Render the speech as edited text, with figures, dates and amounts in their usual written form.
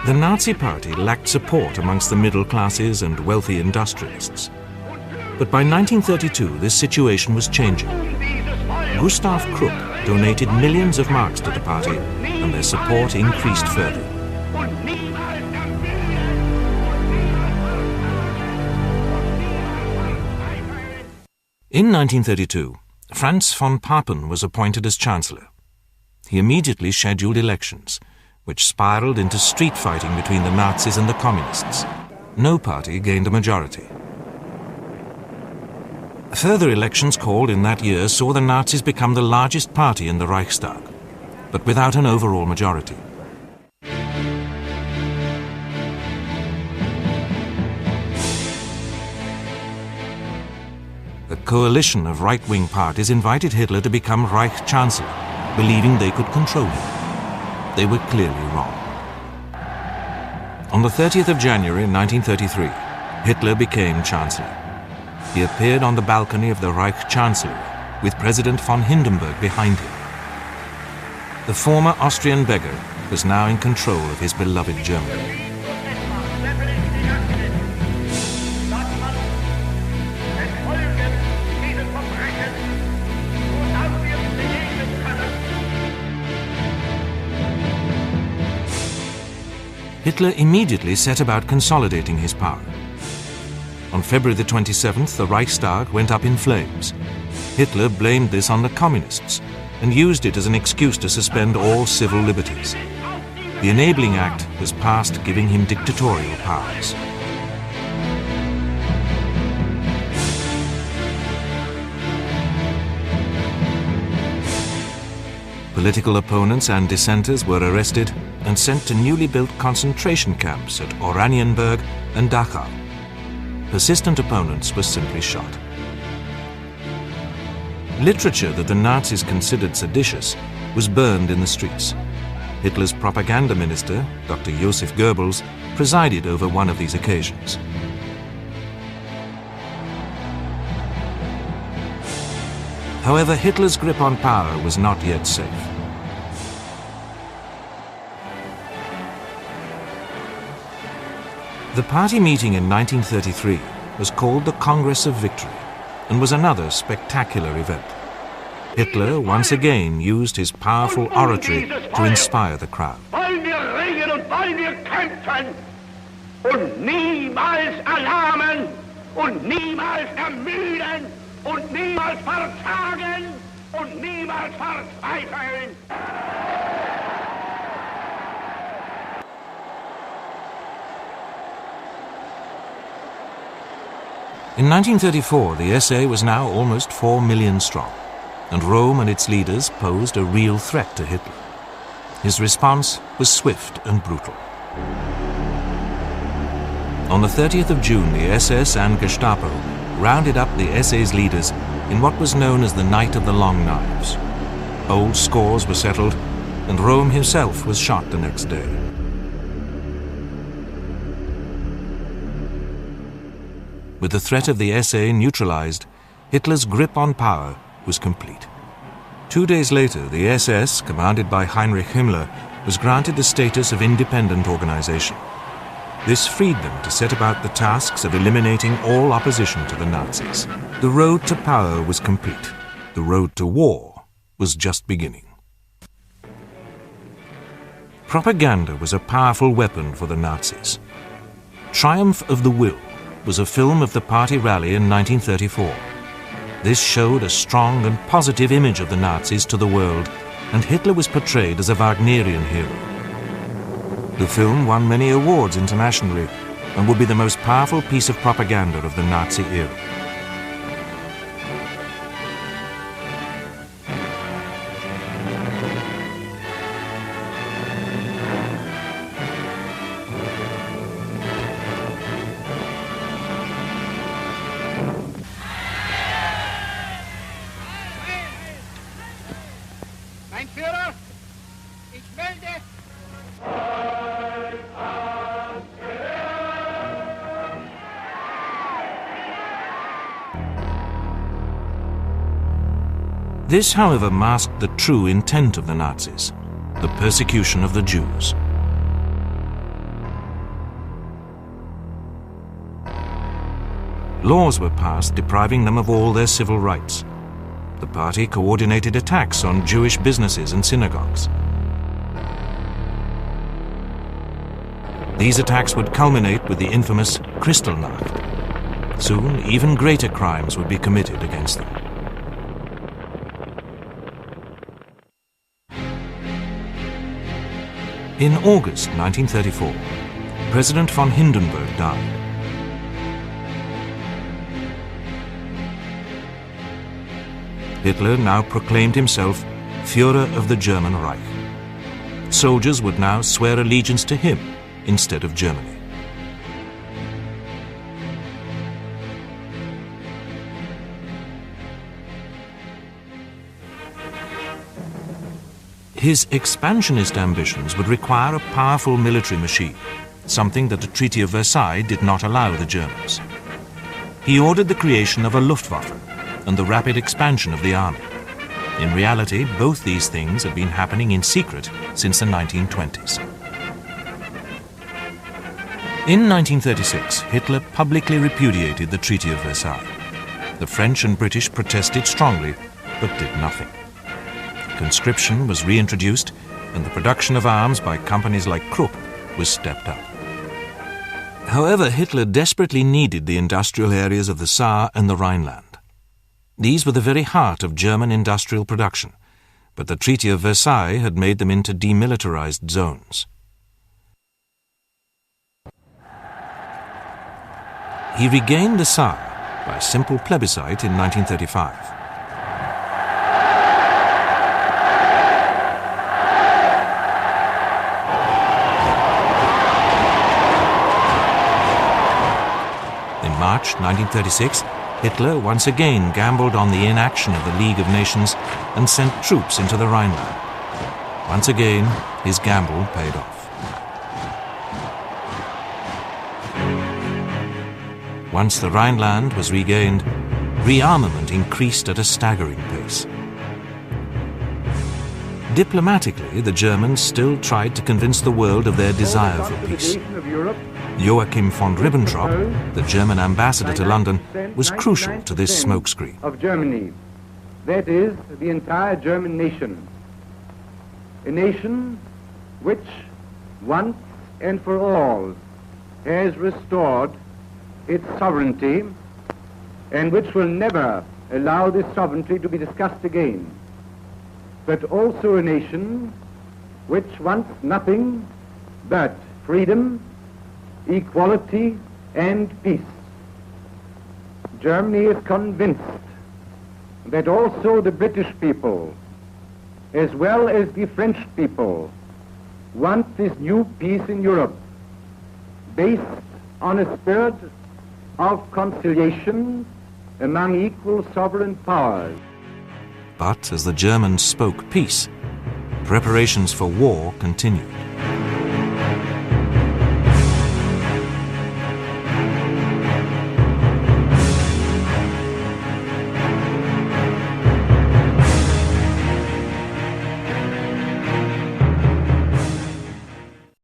The Nazi Party lacked support amongst the middle classes and wealthy industrialists. But by 1932, this situation was changing. Gustav Krupp donated millions of marks to the party, and their support increased further. In 1932, Franz von Papen was appointed as Chancellor. He immediately scheduled elections, which spiraled into street fighting between the Nazis and the Communists. No party gained a majority. Further elections called in that year saw the Nazis become the largest party in the Reichstag, but without an overall majority. A coalition of right-wing parties invited Hitler to become Reich Chancellor, believing they could control him. They were clearly wrong. On the 30th of January 1933, Hitler became Chancellor. He appeared on the balcony of the Reich Chancellery with President von Hindenburg behind him. The former Austrian beggar was now in control of his beloved Germany. Hitler immediately set about consolidating his power. On February the 27th, the Reichstag went up in flames. Hitler blamed this on the Communists and used it as an excuse to suspend all civil liberties. The Enabling Act was passed, giving him dictatorial powers. Political opponents and dissenters were arrested and sent to newly built concentration camps at Oranienburg and Dachau. Persistent opponents were simply shot. Literature that the Nazis considered seditious was burned in the streets. Hitler's propaganda minister, Dr. Joseph Goebbels, presided over one of these occasions. However, Hitler's grip on power was not yet safe. The party meeting in 1933 was called the Congress of Victory and was another spectacular event. Hitler once again used his powerful oratory to inspire the crowd. Wollen wir ringen und wollen wir kämpfen und niemals erlahmen und niemals ermüden und niemals verzagen und niemals verzweifeln. In 1934, the SA was now almost 4 million strong, and Rome and its leaders posed a real threat to Hitler. His response was swift and brutal. On the 30th of June, the SS and Gestapo rounded up the SA's leaders in what was known as the Night of the Long Knives. Old scores were settled, and Rome himself was shot the next day. With the threat of the SA neutralized, Hitler's grip on power was complete. 2 days later, the SS, commanded by Heinrich Himmler, was granted the status of independent organization. This freed them to set about the tasks of eliminating all opposition to the Nazis. The road to power was complete. The road to war was just beginning. Propaganda was a powerful weapon for the Nazis. Triumph of the Will was a film of the party rally in 1934. This showed a strong and positive image of the Nazis to the world, and Hitler was portrayed as a Wagnerian hero. The film won many awards internationally and would be the most powerful piece of propaganda of the Nazi era. Mein Führer, ich melde. This, however, masked the true intent of the Nazis, the persecution of the Jews. Laws were passed depriving them of all their civil rights. The party coordinated attacks on Jewish businesses and synagogues. These attacks would culminate with the infamous Kristallnacht. Soon, even greater crimes would be committed against them. In August 1934, President von Hindenburg died. Hitler now proclaimed himself Führer of the German Reich. Soldiers would now swear allegiance to him instead of Germany. His expansionist ambitions would require a powerful military machine, something that the Treaty of Versailles did not allow the Germans. He ordered the creation of a Luftwaffe and the rapid expansion of the army. In reality, both these things had been happening in secret since the 1920s. In 1936, Hitler publicly repudiated the Treaty of Versailles. The French and British protested strongly, but did nothing. Conscription was reintroduced, and the production of arms by companies like Krupp was stepped up. However, Hitler desperately needed the industrial areas of the Saar and the Rhineland. These were the very heart of German industrial production, but the Treaty of Versailles had made them into demilitarized zones. He regained the Saar by simple plebiscite in 1935. In March 1936, Hitler once again gambled on the inaction of the League of Nations and sent troops into the Rhineland. Once again, his gamble paid off. Once the Rhineland was regained, rearmament increased at a staggering pace. Diplomatically, the Germans still tried to convince the world of their desire for peace. Joachim von Ribbentrop, the German ambassador to London, was crucial to this smokescreen. Of Germany, that is, the entire German nation. A nation which, once and for all, has restored its sovereignty and which will never allow this sovereignty to be discussed again, but also a nation which wants nothing but freedom, equality and peace. Germany is convinced that also the British people, as well as the French people, want this new peace in Europe, based on a spirit of conciliation among equal sovereign powers. But as the Germans spoke peace, preparations for war continued.